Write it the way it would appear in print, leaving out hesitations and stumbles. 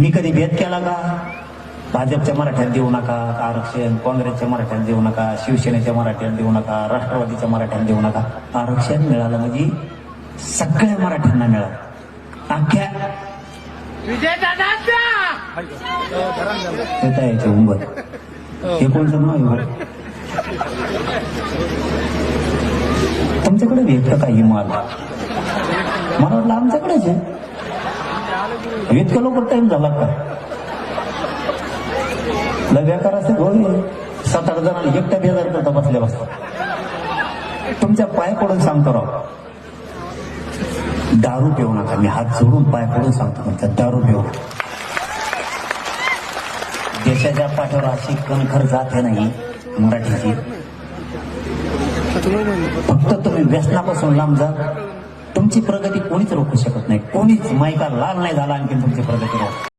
मी कधी भेद केला का? भाजपच्या मराठ्यात देऊ नका आरक्षण, काँग्रेसच्या मराठ्यात देऊ नका, शिवसेनेच्या मराठ्यात देऊ नका, राष्ट्रवादीच्या मराठ्यात देऊ नका. आरक्षण मिळालं म्हणजे सगळ्या मराठ्यांना मिळालं. अख्ख्या याचे उंबर हे कोणतं नाव आहे? तुमच्याकडे भेटतं काही माल? मला वाटलं आमच्याकडेच आहे. इतकं लवकर टाइम झाला का? बेकार असेल होय. 7-8 जणांना एकट्या बेजार करता बसल्या बसता. तुमच्या पाय पडून सांगतो राव, दारू पिऊ नका. मी हात जोडून पाय पडून सांगतो तुमच्या, दारू पिऊ. देशाच्या पाठीवर अशी कणखर जाते नाही मराठीची. फक्त तुम्ही व्यसनापासून लांब जा, तुमची प्रगती कोणीच रोखू शकत नाही. कोणीच मायका लाल नाही झाला आणखी तुमची प्रगती रोख.